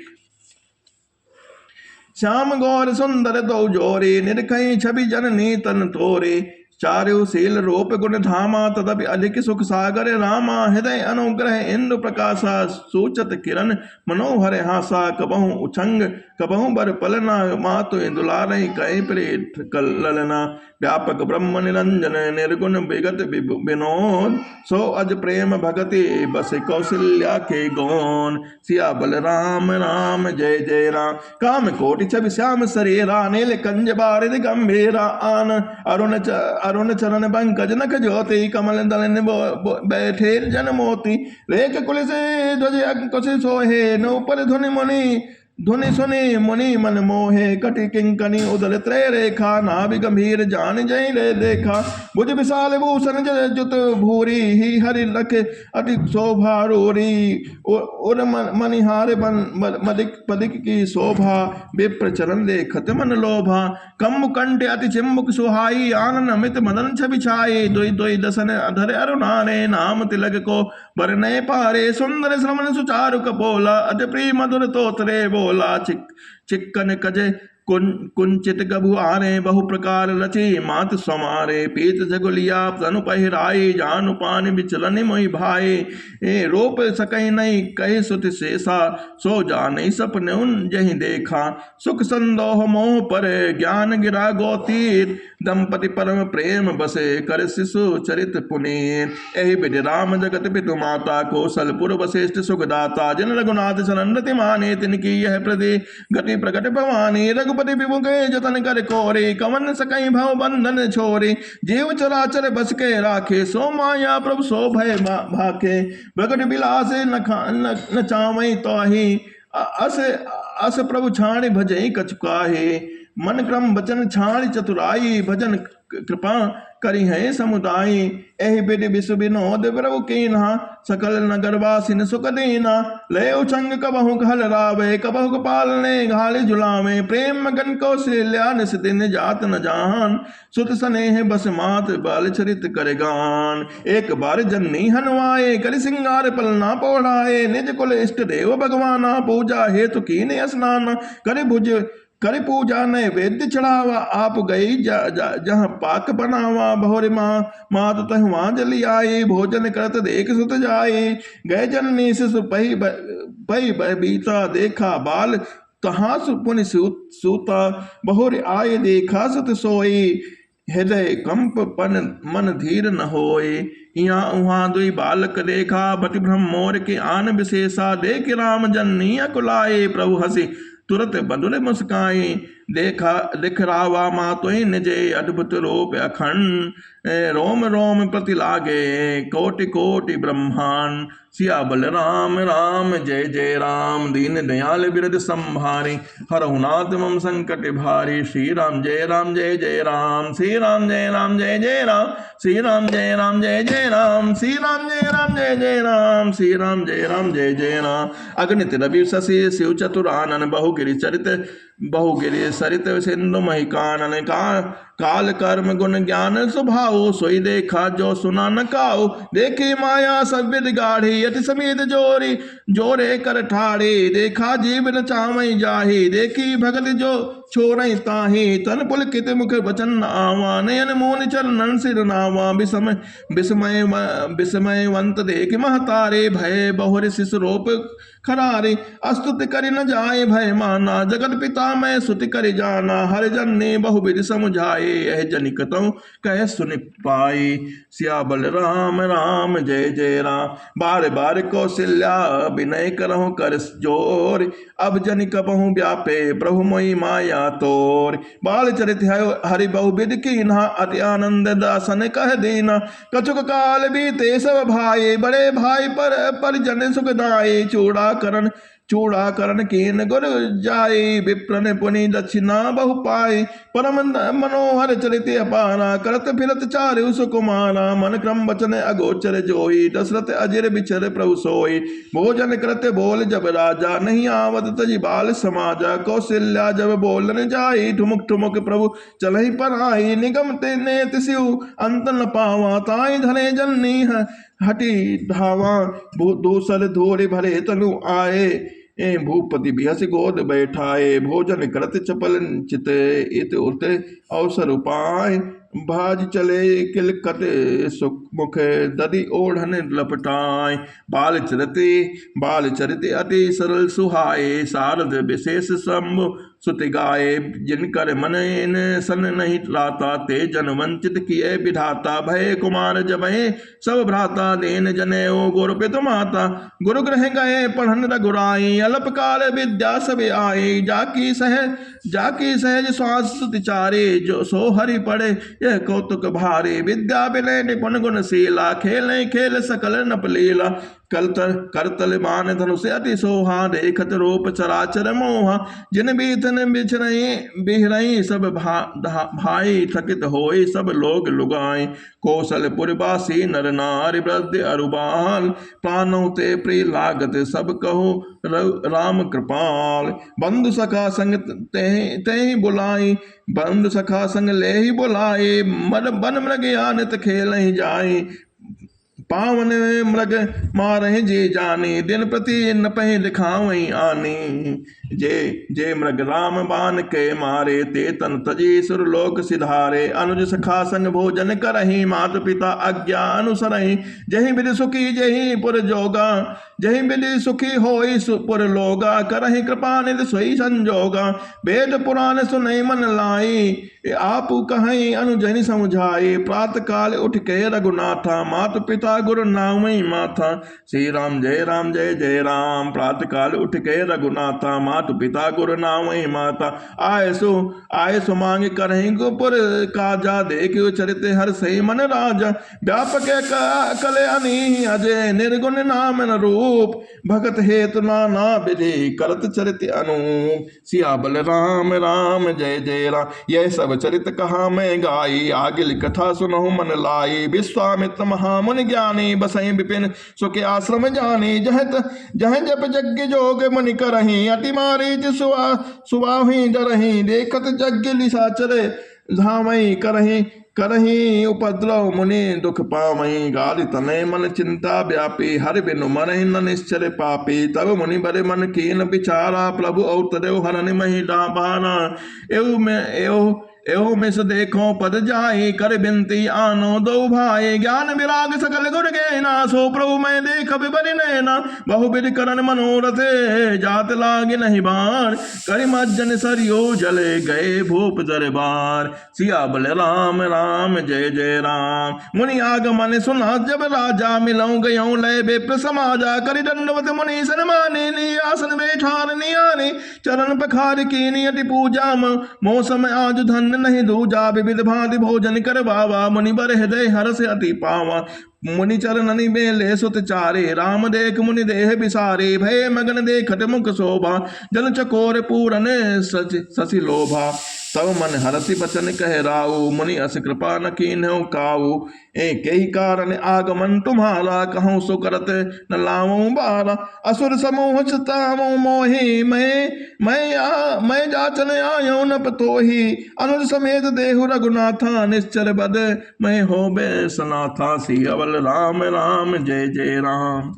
श्याम गौर सुंदर दो जोरे, निरखई छवि जननी तन तोरे। चारु शील रूप गुण धामा तदपि अधिक सुख सागर रामा हृदय अनुग्रह इंद्र प्रकाशा सूचत किरण मनोहर हासा कबहु उछंग कबहु बर पलना मातु दुलारहि कहे प्रेत ललना व्यापक ब्रह्म निरंजन निर्गुण विगत विनोद सो अज प्रेम भगति बस कौशल्या के गौन सिया बल राम राम जय जय राम काम कोटि छवि श्याम शरीरा नील कंज बारिद गंभीरा आन अरुण चरण पंकज नख ज्योति कमल दलन बैठे जन मोती रेख कुल से ध्वज अंकुश सोहे नौपर धुनि मुनि धुनि सुनि मुनि मन मोहे कटि किंकनी उदल त्रय रेखा नाभि गंभीर जान जय रे देखा भुज विशाल भूषण जुत भूरी ही हरि लख अति शोभा रोरी उर मनिहार मदिक पदिक की शोभा विप्र चरण देखत मन लोभा कम कंठ अति चिम्मुक सुहाई आनन अमित मदन छवि छाई दुई दुई दसन अधर अरुणारे नाम तिलक को बरने पारे सुंदर श्रवण सुचारु कपोला अति प्रिय मधुर तोतरे बोला चिक्कन कजे कुंचित गभु आने बहु प्रकार रचे मात समारे पीत जगुलिया तनु पहिराई जानु पान बिचलन मोहि भाई रोप सकई नहीं कहे सुत शेषा सो जाने सपने उन जहि देखा सुख संदोह मोह पर ज्ञान गिरा गोतीर दंपति परम प्रेम बसे कर शिशु चरित पुनीत एहि विधि राम जगत पितु माता कौशलपुर वशिष्ठ सुखदाता जिन रघुनाथ शरण माने तिनकी यह प्रति गति प्रकट भवानी रघुपति विमुख जतन कर कोरे कवन सकई भव बंधन छोरे जीव चराचर बस के राखे सो माया प्रभु सो भय भाके प्रकट बिलास न चावई तोहि अस प्रभु छाण भजई कछुकाहे मन क्रम वचन छाण चतुराई भजन कृपा करी है समुदाय एहि बिधि विश्व विनोद प्रभु कीन्हा सकल नगरवासिन सुख दीना ले उछंग कबहु घल रावे कबहु पालने घाले झुलावे प्रेम गन कौशल्या निस दिन जात न जान सुत स्नेह बस मात बाल चरित करे गान एक बार जननी हनवाए करि सिंगार पलना पौड़ाए निज कुल इष्ट देव भगवाना पूजा हेतु कीने स्नान करे भुज करे पूजा नैवेद्य चढ़ावा आप गई जहाँ पाक बनावा बहुरे मात तहुआ जली आई भोजन करत देख सुत जाए गए जननी शिशु पही बीता देखा बाल तहाँ सुपुनि सूता बहुरे आए देखा सुत सोई हृदय कंप पन मन धीर न होए यहाँ उहाँ दुई बालक देखा बति ब्रह्म मोर के आन विशेषा देख राम जननी अकुलाए प्रभु हसी तुरत बंधुर मुस्काई देखा दिखरावा मातोई निजे अद्भुत रूप अखंड रोम रोम प्रति लागे कोटि कोटि ब्रह्मांड सिया बल राम राम जय जय राम दीन दयाल बिरद संभारी हरहु नाथ मम संकट भारी श्री राम जय जय राम श्री राम जय जय राम श्री राम जय जय राम श्री राम जय जय राम श्री राम जय जय राम अगणित रवि शशि शिव चतुरानन बहुगिरि सरित सिंधु मही कानन काल कर्म गुण ज्ञान स्वभाव सोई देखा जो सुना न काओ देखे माया सविद गाढ़ी अति समेत जोरी जोरे कर ठाड़े देखा जीव न चावई जाही देखी भगत जो छोरई ताही तन पुलकित मुख वचन आवा नयन मोन चरणन सिर नावा विस्मयवंत देख महतारे भय बहुर शिशु रूप खरारे अस्तुत करि न जाए भय माना जगत पिता मैं सुति करि जाना हर जन ने बहुविधि समझाए यह जनिकतों कह सुनि पाई सिया बल राम राम जय जय राम बार बार कौशल्या विनय करहु कर जोर अब जनिक बहु व्यापे प्रभु मोहि माया तोर बाल चरित हरि बहुविध कीन्हा अति आनंद दासन कह दीना कछुक काल बीते सब भाई बड़े भाई पर जन सुखदाई चूड़ा करण कीन गुर जाय विप्रन पुनि दक्षिणा बहु पाई परम मनोहर चरित अपारा करत फिरत चारु सुकुमारा मन क्रम वचन अगोचर जोई दशरथ अजिर बिचर प्रभु सोई भोजन करते बोल जब राजा नहीं आवत तजी बाल समाजा कौशल्या जब बोलन जाई ठुमुक ठुमुक प्रभु चलहि पर आई निगम ते ने तिसिउ अंत न पावा ताई धरे जननी हटी धावा दूसर धोरे भरे तनु आए भूपति बिहस गोद बैठाए भोजन करत चपल चित इत उत अवसर उपाय भाज चले किलकत सुख मुख दधि ओढ़न लपटाए। बाल चरित अति सरल सुहाए, शारद विशेष शंभु सुत गाए। जिनकर मन इन सन नहीं लाता, ते जन वंचित किए विधाता। भय कुमार जबहि सब भ्राता, देन जनेऊ गुरु पितु माता। गुरु गृह गए पढ़न रघुराई, अल्प काल विद्या सब आए। जाकी सहज श्वास सुतिचारे, जो सो हरि पढ़े यह कौतुक भारे। विद्या विनय निपुण गुणशीला, खेलें खेल सकल नपलीला। करतल मान धनुष अति सोहा, देखत रूप चराचर मोहा। जिन बीतन बिहरई सब भाई, थकित होई सब लोग लुगाई। कौशलपुर बासी नर नारी, वृद्ध अरुबाल। प्राणों ते प्रिय लागत सब कहो राम कृपाल। बंधु सखा संग ते बुलाई, बंधु सखा संग ले ही बुलाए। बन मृग आनित खेल ही जाए, पावन मृग मारहि जे जानी। दिन प्रति नपहि दिखावई आनी, जे मृग राम बान के मारे। ते तन तजी सुरलोक सिधारे, अनुज सखा संग भोजन करहि। मात पिता आज्ञा अनुसरहि, जहि विधि सुखी जहि पुर जोगा। जहि विधि सुखी होई पुर लोगा, करहि कृपा निधि सोई संजोगा। वेद पुराण सुनई मन लाई, आप कहीं अनुजनि समझाए। प्रात काल उठ के रघुनाथा, मात पिता गुरु नामई माथा। श्री राम जय जय राम, प्रात काल उठ के रघुनाथा। मात पिता गुरु नामई माता। आय सो मांग करहि गुपुर काजा, देखियो चरित हर सही मन राजा। व्यापक कले अनी अजय, निर्गुण नाम न रूप। भगत हेतु नाना विधि, करत चरित अनूप। सिया बल राम राम जय जय राम, यह सब चरित कहा मैं गाई। आगिल कथा सुनहु मन लाई, विश्वामित्र महामुनि ज्ञानी। बसई विपिन सुख आश्रम जानी, जह जप यज्ञ जोग मुनि करही। अति मारीच सुबाहि डरही, देखत यज्ञ निशाचर धामई करही। उपद्रव मुनि दुख पावई, गाली तनय मन चिंता व्यापी। हरि बिनु मरहि न निश्चर पापी, तब मुनि बड़े मन कीन विचारा। प्रभु अवतरौ हरनि महि डाबारा, एवं मिस देखो पद जाए। कर बिनती आनो दो भाई, ज्ञान विराग सकल गुण गैना। सो प्रभु मैं देख बिबरि नैना, बहुविध करन मनोरथ जात लागे नहीं बार। करि मज्जन सरयो जले गए भूप दरबार। सिया बल राम राम जय जय राम, मुनि आगमन सुना जब राजा। मिलऊं गयऊं लय विप्र समाजा, करि दंडवत मुनि सन्माने। आसन बैठार नियाने, चरण पखार कीनी अति पूजा। मौसम आज धन नहीं दूजा, विविध भांति भोजन कर बावा। मुनि बर हृदय हर्ष अति पावा, मुनि चरणनि बेले सुत चारे। राम देख मुनि देह बिसारे, भय मगन देखत मुख शोभा। जल चकोर पूरन शशि लोभा, तब मन हरति बचन कह राऊ। मुनि अस कृपा न कीन्हु काऊ, एक ही कारण आगमन तुम्हारा। कहूँ सो करत न लाऊं बारा, असुर समूह चिताऊं मोहि। मैं जाचन आयो न पतोहि, अनुज समेत देहु रघुनाथा। निश्चर बद मैं होबे सनाथा, सियावल राम राम जय जय राम।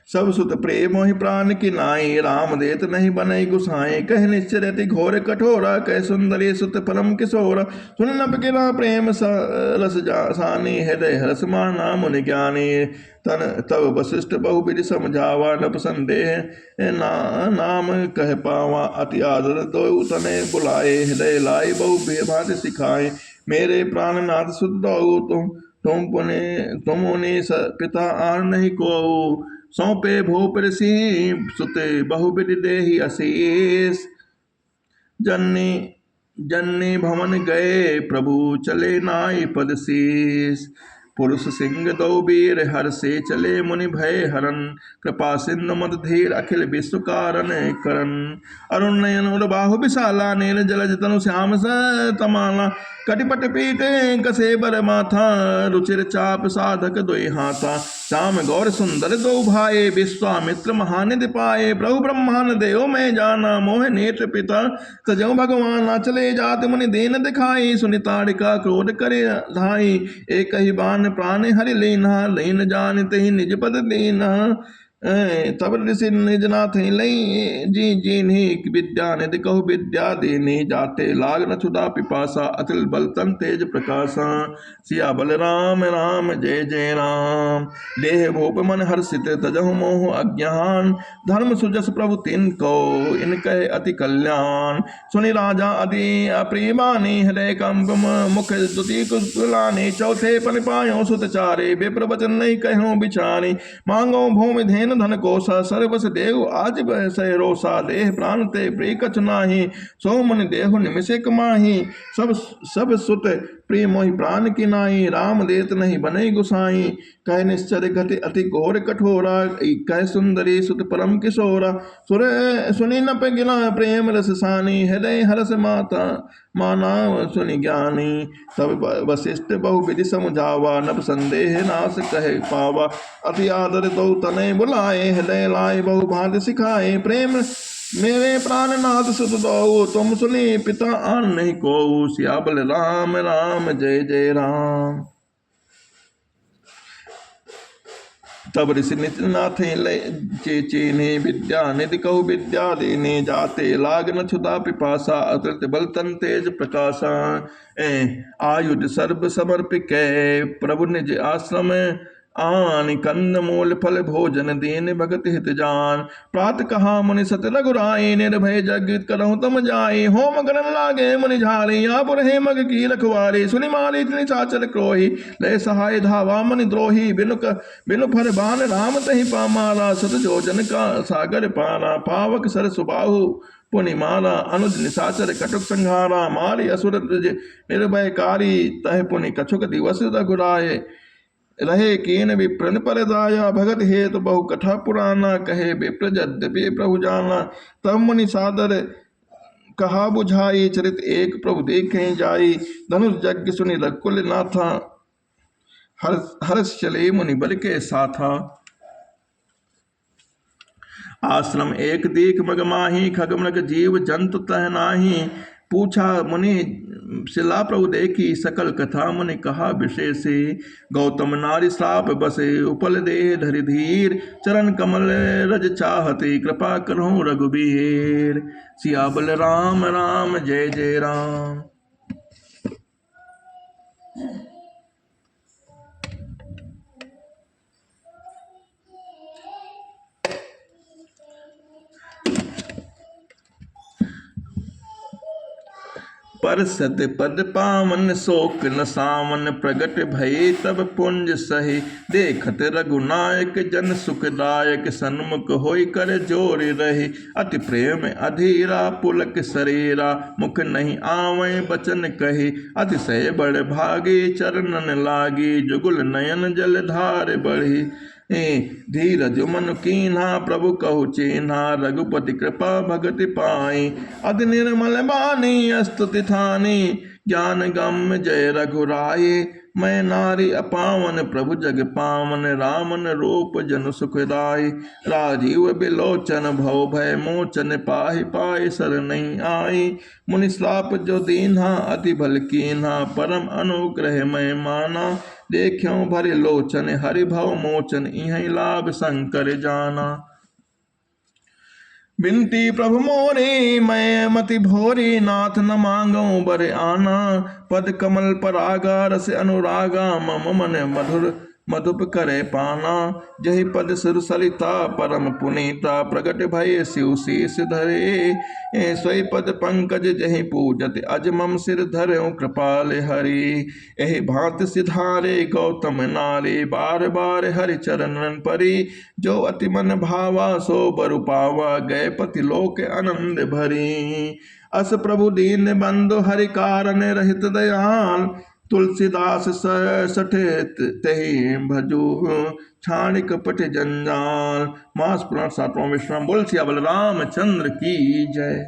सब सुत प्रेम मोहि प्राण की नाई, राम देत नहीं बनई गुसाई। कह निश्चर अति घोर कठोरा, कह सुंदरी सुत परम किशोरा। सुन नभ गिरा प्रेम रस सानी, हृदय हरस माना मुनि ज्ञानी। तब वशिष्ठ बहुविधि समझावा, नप संदेह नाम कह पावा। अति आदर दो तने बुलाए, हृदय लाई बहु भांति सिखाए। मेरे प्राणनाथ सुत दो तुम मुनि पिता आन नहीं को। सौंपे भूप ऋषि सुते, बहुविधि देहि अशीष। जन्नी भवन गए प्रभु चले नाई पद शीस। पुरुष सिंह दो वीर हर से चले मुनि भय हरन। कृपा सिंधु मद धीर अखिल विश्व कारण करन। अरुण नयन उर बाहु विशाला नील जलज तनु श्याम तमाला। कटिपट पीठ कसे बर माथा रुचिर चाप साधक दोई हाथा। श्याम गौर सुंदर दो भाई विश्वामित्र महानिधि पाए। प्रभु ब्रह्मांड देव मैं जाना मोह नेत्र पिता। तजो भगवान चले जात मुनि दीन दिखाई। सुनि ताड़िका क्रोध करे धाई। एक ही बान प्राण हरि लीना। लीन जान ते निज पद दीना। तब ऋषि निज नाथ लई जी जीनी। विद्या निधि कहु विद्या देने जाते। लाग न क्षुधा पिपासा अतिल बल तन तेज प्रकाशा। सिया बल राम राम जय जय राम। देह भूप मन हर्षित तजहु मोह अज्ञान। धर्म सुजस प्रभु तिन को इन कहे अति कल्याण। सुनि राजा अति अप्रियमानी हृदय कंप मुख दुति कुलानी। चौथे पन पायो सुत चारे विप्र वचन नहीं कहो बिचारी। मांगो भूमि धेन धन कोसा सर्वस देव आज सह रोसा। देह प्राण ते प्रिय कछु नाही सो मन देहु निमिषे कमाही। सब सुत प्रिय मोहि प्राण की नाई। राम देत नहीं बने गुसाई। कह निश्चर गति अति घोर कठोरा। कह सुंदरी सुत परम किशोरा। सुर सुनि नप गिला प्रेम रस सानी। हृदय हरस माता माना सुनि ज्ञानी। तब वशिष्ठ बहु विधि समझावा। नभ संदेह नाश कहे पावा। अति आदर दो तने बुलाए। हृदय लाए बहु भांति सिखाए। प्रेम मेरे प्राणनाथ सुत दो तुम सुनी पिता आन नहीं को। सिया बल राम राम जय जय राम। तब ऋषि नित्यनाथ चेने विद्या निधि कहु विद्या देने जाते। लाग न क्षुधा पिपासा अतृत बल तन तेज प्रकाशा। आयुध सर्व समर्पिक प्रभु निज आश्रम आन। कंद मूल फल भोजन दीन भगत हित जान। प्रात कहा मुनि सत रघुराई। निर्भय जग करहु तम जाई। होम करन लागे मुनि झारी। आप रहे मग की रखवारी। सुनि मारी निशाचर क्रोही। लय सहाय धावा मनि द्रोही। बिनु फर बान राम तहि पामारा। सत जोजन का सागर पारा। पावक सर सुबाहु पुनि मारा। अनुज निशाचर कटुक संहारा। मारी असुर निर्भयकारी। तह पुनि कछुक दिवस रघुराए। रहे कीन विप्रन पर दाया। भगत हेतु बहु कथा पुराना। कहे विप्र यद्यपि प्रभु जाना। तब मुनि सादर कहा बुझाई। चरित एक प्रभु देखें जाई। धनुष यज्ञ सुनि रघुकुल नाथा। हर्ष चले मुनि बल के साथा। आश्रम एक दीख मग माही। खगमृग जीव जंतु तह नाही। पूछा मुनि शिला प्रभु देखी। सकल कथा मुनि कहा विशेष। गौतम नारी श्राप बसे उपल देह धरि धीर। चरण कमल रज चाहते कृपा करहु रघुबीर। सिया बल राम राम जय जय राम। पर सत पद पावन शोक न सावन। प्रगट भये तब पुंज सही। देखत रघुनायक जन सुखदायक। सन्मुख होई कर जोर रहे। अति प्रेम अधीरा पुलक शरीरा। मुख नहीं आवे बचन कहे। अतिशय बड़ भागे चरणन लागे। जुगुल नयन जल धार बढ़ी। धीरज मनु कीन्हा प्रभु कहु चीन्हा। रघुपति कृपा भगति पाई। अति निर्मल बानी स्तुति थानी। ज्ञान गम जय रघुराए। मैं नारी अपावन प्रभु जग पावन। रामन रूप जनु सुखदाई। राजीव बिलोचन भव भय मोचन। पाहि पाहि सर नहीं आई। मुनि श्राप जो दीन्हा अति भल कीन्हा। परम अनुग्रह मैं माना। देख्यों भरे लोचन हरि भव मोचन। इहि लाभ शंकर जाना। बिनती प्रभु मोरे मैं मति भोरे। नाथ न मांगो बर आना। पद कमल परागा रस अनुरागा। मम मन मधुर मधुप करे पाना, जहि पद सिर सलिता परम पुनीता, प्रगट भय शिव शीस धरे, सोई पद पंकज जहि पूजत अज मम सिर धरऊं कृपाल हरि। एहि भांति सिधारे गौतम नारे, बार बार हरि चरणन परी, जो अति मन भावा सो बरु पावा, गए पति लोक आनंद भरी। अस प्रभु दीन बंधु हरि कारण रहित दयाल, तुलसीदास सठे तेहि भजू, छाणिक पट जंजाल। मास पुराण 7वां विश्राम। बोल सिया बलराम चंद्र की जय।